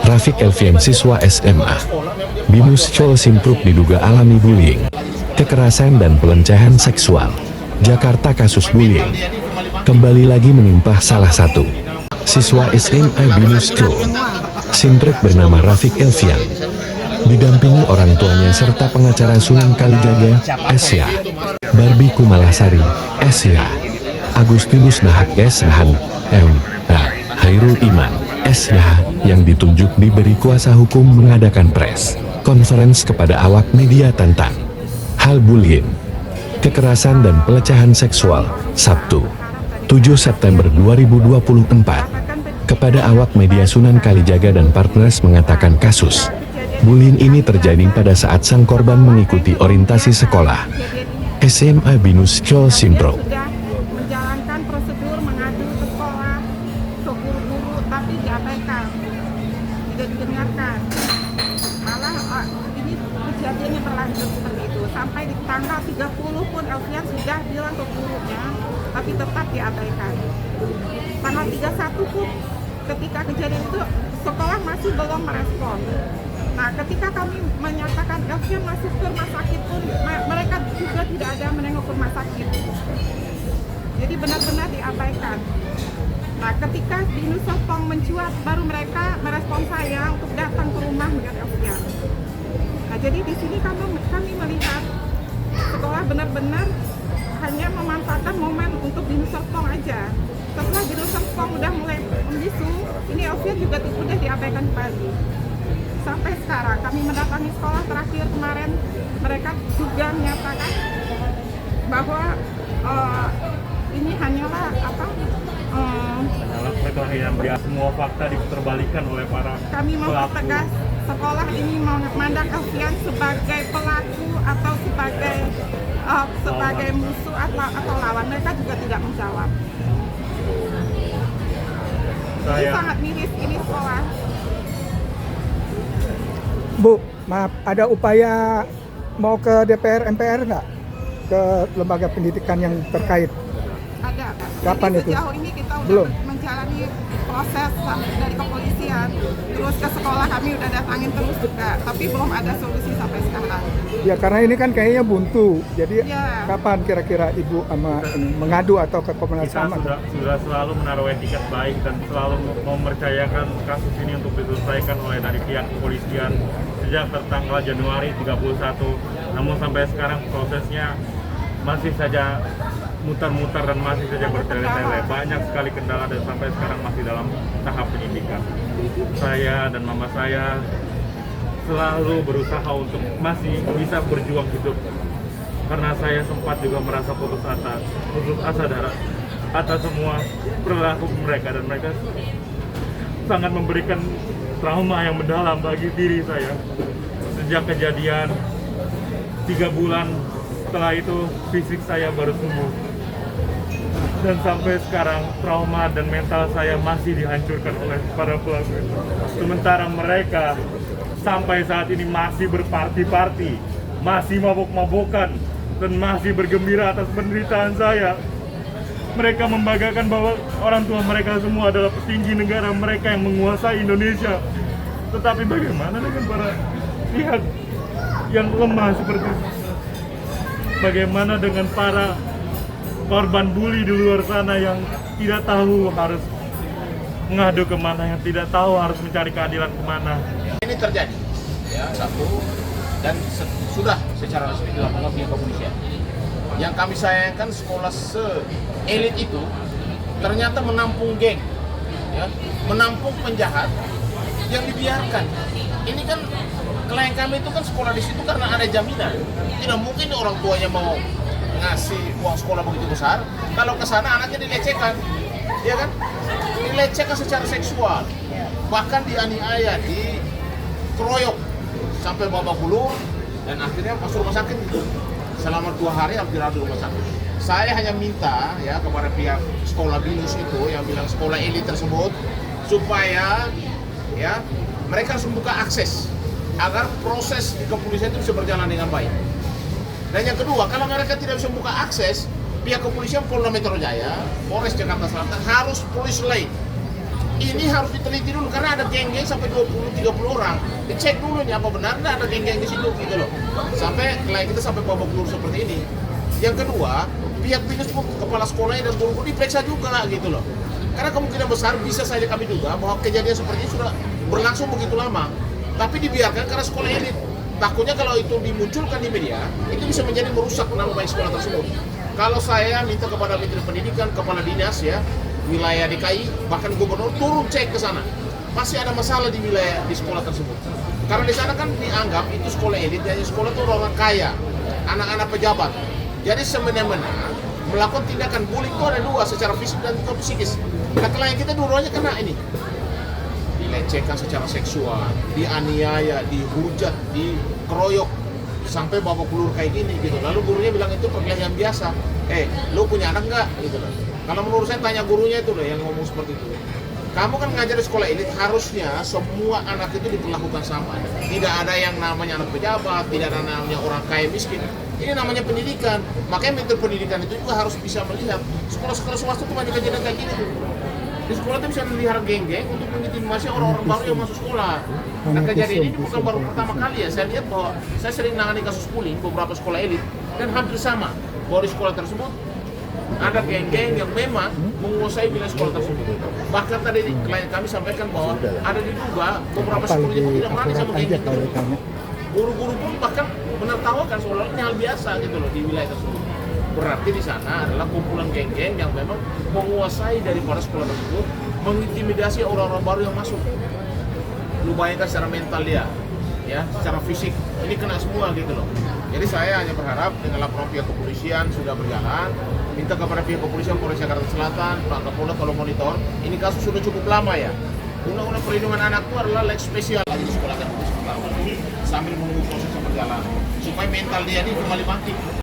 Rafiq Elvian, siswa SMA Binus Chol Simpruk, diduga alami bullying, kekerasan dan pelecehan seksual. Jakarta, kasus bullying kembali lagi menimpa salah satu siswa SMA Binus Chol Simpruk bernama Rafiq Elvian, didampingi orang tuanya serta pengacara Sunan Kalijaga, SY, Barbie Kumalasari, SY, Agustinus Nahak SH, Hairul Iman, SH, yang ditunjuk diberi kuasa hukum mengadakan press conference kepada awak media tentang hal bullying, kekerasan dan pelecehan seksual, Sabtu, 7 September 2024. Kepada awak media, Sunan Kalijaga dan Partners mengatakan kasus bullying ini terjadi pada saat sang korban mengikuti orientasi sekolah SMA Binus Chol Simpruk. Menjalankan prosedur mengadu ke sekolah, ke guru-guru, tapi diabaikan, tidak didengarkan. Malah ini kejadiannya berlanjut seperti itu. Sampai di tanggal 30 pun Elvian sudah bilang ke gurunya, tapi tetap diabaikan. Tanggal 31 pun ketika kejadian itu sekolah masih belum merespon. Nah, ketika kami menyatakan Elvian masuk ke rumah sakit pun mereka juga tidak ada menengok ke rumah sakit. Jadi benar-benar diabaikan. Nah, ketika Binus Serpong mencuat, baru mereka merespon saya untuk datang ke rumah melihat Elvian. Nah, jadi di sini kami melihat sekolah benar-benar hanya memanfaatkan momen untuk Binus Serpong aja. Setelah Binus Serpong udah mulai membisu, ini Elvian juga sudah diabaikan kembali. Sampai sekarang kami mendatangi sekolah terakhir kemarin, mereka juga menyatakan bahwa ini hanyalah mereka yang semua fakta diterbalikan oleh para kami mempertegas sekolah ini memandang Elvian sebagai pelaku atau sebagai musuh atau lawan. Mereka juga tidak menjawab. Ini sangat miris ini sekolah. Bu, maaf, ada upaya mau ke DPR MPR nggak? Ke lembaga pendidikan yang terkait? Ada. Kapan jadi itu? Sejauh ini kita Belum. menjalani proses dari kepolisian, terus ke sekolah kami udah datangin terus juga, tapi belum ada solusi sampai sekarang. Ya karena ini kan kayaknya buntu, jadi Ya. kapan kira-kira Ibu mengadu atau ke Komnas kita HAM? sudah selalu menaruh etikat baik dan selalu mempercayakan kasus ini untuk diselesaikan oleh dari pihak kepolisian sejak tertanggal Januari 31. Namun sampai sekarang prosesnya masih saja mutar-mutar dan masih saja bertele-tele. Banyak sekali kendala dan sampai sekarang masih dalam tahap penyidikan. Saya dan mama saya selalu berusaha untuk masih bisa berjuang hidup, karena saya sempat juga merasa putus asa atas semua perilaku mereka, dan mereka sangat memberikan trauma yang mendalam bagi diri saya. Sejak kejadian 3 bulan setelah itu fisik saya baru sembuh, dan sampai sekarang trauma dan mental saya masih dihancurkan oleh para pelaku itu. Sementara mereka sampai saat ini masih berparti-parti, masih mabok-mabokan, dan masih bergembira atas penderitaan saya. Mereka membanggakan bahwa orang tua mereka semua adalah petinggi negara, mereka yang menguasai Indonesia. Tetapi bagaimana dengan para pihak yang lemah seperti itu? Bagaimana dengan para korban bully di luar sana yang tidak tahu harus mengadu kemana, yang tidak tahu harus mencari keadilan kemana? Ini terjadi, ya, satu, dan sudah secara resmi dilakukan pihak kepolisian. Yang kami sayangkan sekolah se-elit itu ternyata menampung geng, ya, menampung penjahat yang dibiarkan. Ini kan klien kami itu kan sekolah di situ karena ada jaminan. Tidak mungkin orang tuanya mau ngasih uang sekolah begitu besar, kalau ke sana anaknya dilecehkan, ya kan? Dilecehkan secara seksual, bahkan dianiaya, dikeroyok sampai babak belur, dan akhirnya masuk rumah sakit. Selama 2 hari harus dirawat di rumah sakit. Saya hanya minta ya kepada pihak sekolah Binus itu yang bilang sekolah elit tersebut supaya ya mereka harus membuka akses agar proses di kepolisian itu bisa berjalan dengan baik. Dan yang kedua, kalau mereka tidak bisa membuka akses, pihak kepolisian Polda Metro Jaya, Polres Jakarta Selatan harus police lane, ini harus diteliti dulu karena ada geng-geng sampai 20-30 orang. Dicek dulu nih apa benar nggak ada geng-geng di situ gitu loh. Sampai klien kita sampai babak belur seperti ini. Yang kedua, pihak binus kepala sekolahnya dan guru diperiksa juga gitu loh. Karena kemungkinan besar bisa saja kami duga bahwa kejadian seperti ini sudah berlangsung begitu lama. Tapi dibiarkan karena sekolah elit. Takutnya kalau itu dimunculkan di media, itu bisa menjadi merusak nama baik sekolah tersebut. Kalau saya minta kepada Menteri Pendidikan, kepala dinas ya, wilayah DKI, bahkan gubernur turun cek ke sana. Pasti ada masalah di wilayah di sekolah tersebut. Karena di sana kan dianggap itu sekolah elit, hanya sekolah itu orang kaya, anak-anak pejabat. Jadi semena-mena melakukan tindakan bullying itu ada dua, secara fisik dan juga psikis. Nah, klien kita dua-duanya kena ini. Dilecehkan secara seksual, dianiaya, dihujat, dikeroyok, sampai babak belur kayak gini gitu. Lalu gurunya bilang itu perkelahian biasa. Lu punya anak nggak? Gitu loh. Kalau menurut saya tanya gurunya itu loh yang ngomong seperti itu. Kamu kan ngajar di sekolah elit, harusnya semua anak itu diperlakukan sama. Tidak ada yang namanya anak pejabat, tidak ada namanya orang kaya miskin. Ini namanya pendidikan. Makanya Menteri Pendidikan itu juga harus bisa melihat sekolah-sekolah swasta itu banyak kejadian kayak gini tuh. Di sekolah itu bisa melihara geng-geng untuk mengintimidasi orang-orang baru yang masuk sekolah. Nah, kejadian ini bukan baru pertama kali ya. Saya lihat bahwa saya sering menangani kasus bullying beberapa sekolah elit dan hampir sama bahwa di sekolah tersebut ada geng-geng yang memang menguasai wilayah sekolah tersebut. Bahkan tadi klien kami sampaikan bahwa ada diduga beberapa sekolah itu tidak berani sama geng-geng tersebut. Guru-guru pun bahkan menertawakan seolah ini hal biasa gitu loh di wilayah tersebut. Berarti di sana adalah kumpulan geng-geng yang memang menguasai daripada sekolah tersebut, mengintimidasi orang-orang baru yang masuk. Lu bayangkan secara mental dia, ya, secara fisik, ini kena semua gitu loh. Jadi saya hanya berharap dengan laporan pihak kepolisian sudah berjalan, minta kepada pihak kepolisian Polres Jakarta Selatan, Pak Kapolda tolong monitor. Ini kasus sudah cukup lama ya. Undang-undang perlindungan anak itu adalah leg spesial di sekolah dan sambil menunggu prosesnya berjalan supaya mental dia ini kembali bangkit.